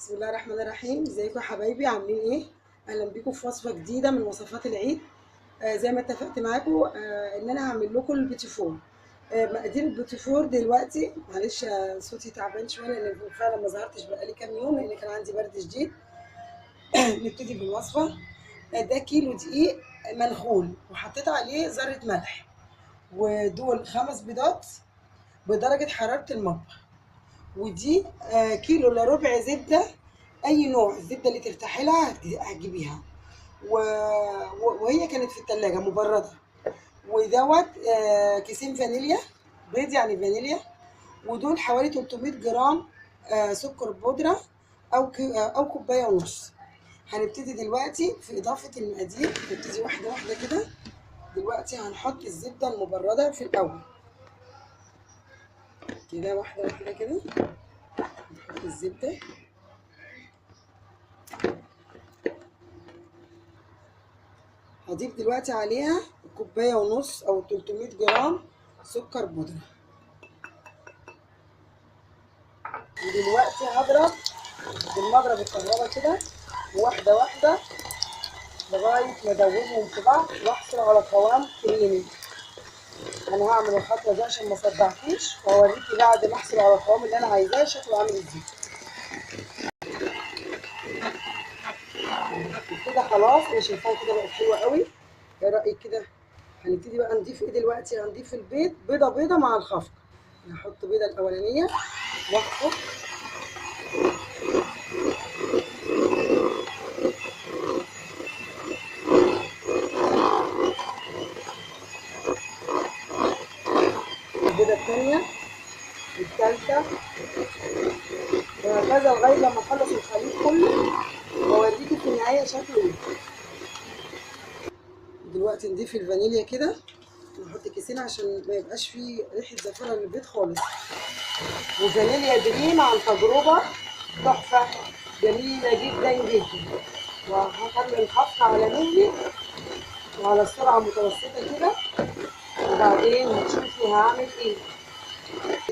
بسم الله الرحمن الرحيم. ازيكم يا حبايبي؟ عاملين ايه؟ اهلا بيكم في وصفه جديده من وصفات العيد. زي ما اتفقت معاكم ان انا هعمل لكم البيتي فور. مقادير البيتي فور دلوقتي، معلش صوتي تعبان شويه لان فعلا ما ظهرتش بقالي كام يوم لان كان عندي برد شديد. نبتدي بالوصفه. ده كيلو دقيق منخول وحطيت عليه ذره ملح، ودول 5 بيضات بدرجه حراره المطبخ، ودي كيلو الا ربع زبده. اي نوع الزبده اللي ترتاحي لها هتجيبيها، وهي كانت في التلاجة مبرده. ودوت كيسين فانيليا، بيض يعني فانيليا. ودول حوالي 300 جرام سكر بودره، او كوبايه ونص. هنبتدي دلوقتي في اضافه المقادير، نبتدي واحده واحده كده. دلوقتي هنحط الزبده المبرده في الاول كده، واحده واحده كده. نحط الزبده، هضيف دلوقتي عليها كوبايه ونص او 300 جرام سكر بودره. ودلوقتي هضرب بالمضرب الكهرباء كده واحده واحده لغايه ما ادوبهم في بعض واحصل على قوام كريمي. انا هعمل الخطوه دي عشان ما اصدعكيش، واوريكي بعد ما احصل على القوام اللي انا عايزاه شكله عامل ازاي. كده خلاص انا شايفاها كده بقت حلوه قوي. ايه رايك كده؟ هنبتدي بقى نضيف ايه دلوقتي؟ هنضيف البيض بيضه بيضه مع الخفق. هحط بيضه الاولانيه واخفق، البيضه الثانيه والثالثه، وهكذا لغايه لما اخلص الخليط كله واوريكي في النهايه شكله ايه. دلوقتي نضيف الفانيليا كده، نحط كيسين عشان ما يبقاش فيه ريحه زفره للبيض خالص. وفانيليا دريم عن تجربه تحفه جميله جدا جدا. وهخلي الخفق على مهلي وعلى سرعه متوسطه كده، وبعدين هتشوفي هعمل ايه.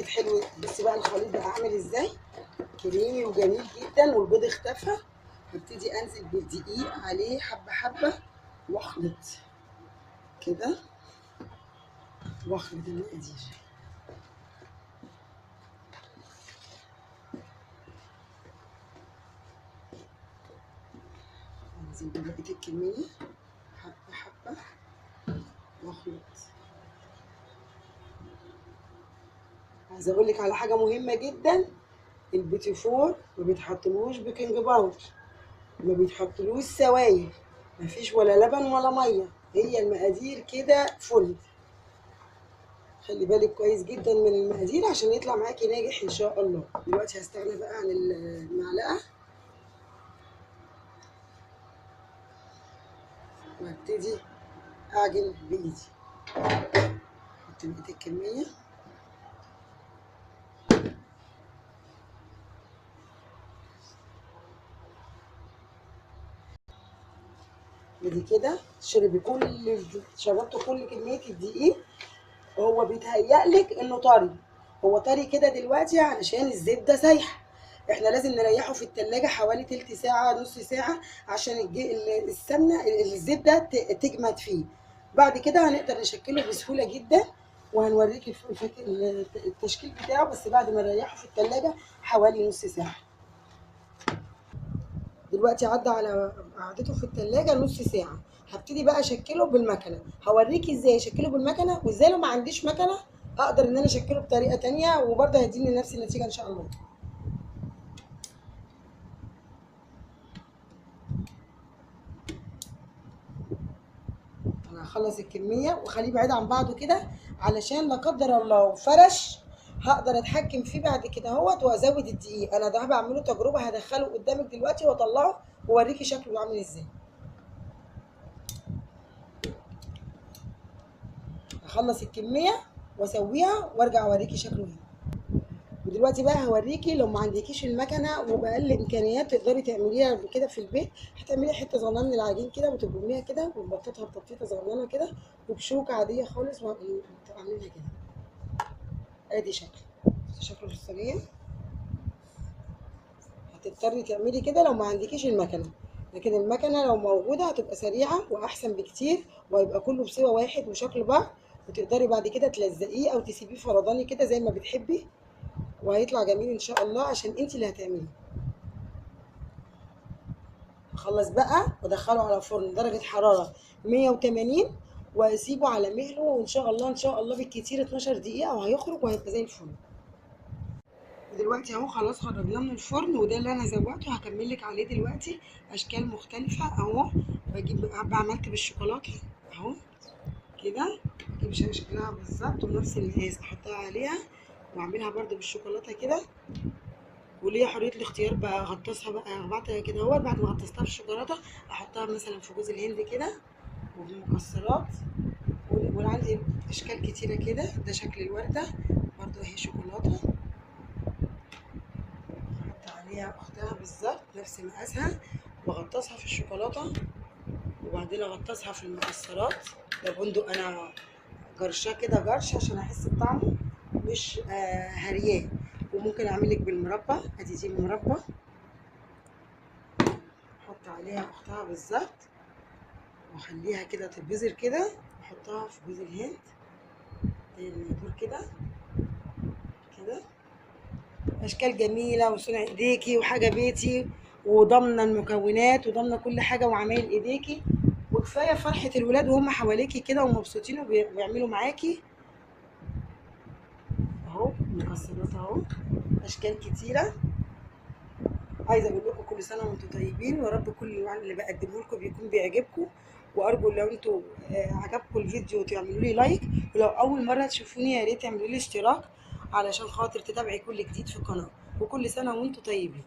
حلو. بس بقى الخليط بقى عامل ازاي؟ كريمي وجميل جدا والبيض اختفى. هبتدي انزل بالدقيق عليه حبه حبه واخلط كده، واخلط المقادير. انزل ببقيه الكميه حبه حبه واخلط. عايزه اقول لك على حاجه مهمه جدا، البيتي فور ما بيتحطلوش بيكنج باودر، ما بيتحطلوش سوائل، مفيش ولا لبن ولا ميه، هي المقادير كده فل. خلي بالك كويس جدا من المقادير عشان يطلع معاكي ناجح ان شاء الله. دلوقتي هستغنى بقى عن المعلقه وابتدي اعجن بايدي. احط بقيه الكميه. ودي كده شربت كل كميه الدقيق. هو بيتهيألك انه طري، هو طري كده دلوقتي علشان الزبده سايحه. احنا لازم نريحه في التلاجة حوالي تلت ساعة نص ساعة عشان السمنة الزبدة تجمد فيه. بعد كده هنقدر نشكله بسهولة جدا، وهنوريك التشكيل بتاعه بس بعد ما نريحه في التلاجة حوالي نص ساعة. دلوقتي عدى على قعدته في التلاجة نص ساعة. هبتدي بقى اشكله بالمكنة، هوريكي ازاي اشكله بالمكنة، وازاي لو ما عنديش مكنة اقدر ان انا اشكله بطريقة تانية وبرضه هيديني نفس النتيجة ان شاء الله. انا هخلص الكميه واخليه بعيد عن بعضه كده علشان لا قدر الله فرش هقدر اتحكم فيه بعد كده اهوت وازود الدقيق. انا ده بعمله تجربه، هدخله قدامك دلوقتي واطلعه واوريكي شكله عامل ازاي. هخلص الكميه واسويها وارجع اوريكي شكله ايه. ودلوقتي بقى هوريكي لو ما عندكيش المكنه وباقل امكانيات تقدري تعمليها كده في البيت. هتعملي حته صغننه من العجين كده وتبرميها كده وتبططها بتبطيطه صغننه كده وبشوكه عاديه خالص وتعمليها كده. ادي شكله في الصينيه. هتضطري تعملي كده لو ما عندكيش المكنه، لكن المكنه لو موجوده هتبقى سريعه واحسن بكتير، وهيبقى كله بسوى واحد وشكل بعض، وتقدري بعد كده تلزقيه او تسيبيه فرداني كده زي ما بتحبي، وهيطلع جميل ان شاء الله عشان انت اللي هتعمليه. اخلص بقى وادخله على فرن درجه حراره 180، واسيبه على مهله، وان شاء الله ان شاء الله بالكتير 12 دقيقه وهيخرج وهيبقى زي الفل. دلوقتي اهو خلاص خرجناه من الفرن، وده اللي انا زوقته هكمل لك عليه دلوقتي اشكال مختلفه اهو. بجيب عملت بالشوكولاته اهو كده، بجيب شكلها بالظبط ونفس المقاس احطها عليها، واعملها برده بالشوكولاته كده، وليا حريه الاختيار بقى اغطسها بقى اغبطها كده اهو. بعد ما غطستها في الشوكولاته احطها مثلا في جوز الهند كده وبالمكسرات، وعندي اشكال كتيره كده. ده شكل الورده برده اهي شوكولاته، احط عليها اختها بالظبط نفس مقاسها واغطسها في الشوكولاته، وبعدين اغطسها في المكسرات. ده بندق انا جرشاه كده جرش عشان احس بطعمه مش هرياه. وممكن اعملك بالمربى، ادي دي المربى احط عليها اختها بالظبط واخليها كده تتبذر كده، احطها في جوز الهند زي المندور كده كده. اشكال جميله وصنع ايديكي وحاجه بيتي، وضامنه المكونات وضامنه كل حاجه وعمايل ايديكي، وكفايه فرحه الولاد وهم حواليكي كده ومبسوطين وبيعملوا معاكي. اهو مكسرات اهو اشكال كتيره. عايزه اقول لكم كل سنه وانتم طيبين، ويا رب كل اللي بقدمه لكم بيكون بيعجبكم، وارجو لو انتم عجبكم الفيديو تعملوا لي لايك، ولو اول مره تشوفوني يا ريت تعملوا لي اشتراك علشان خاطر تتابعي كل جديد في القناه. وكل سنه وانتم طيبين.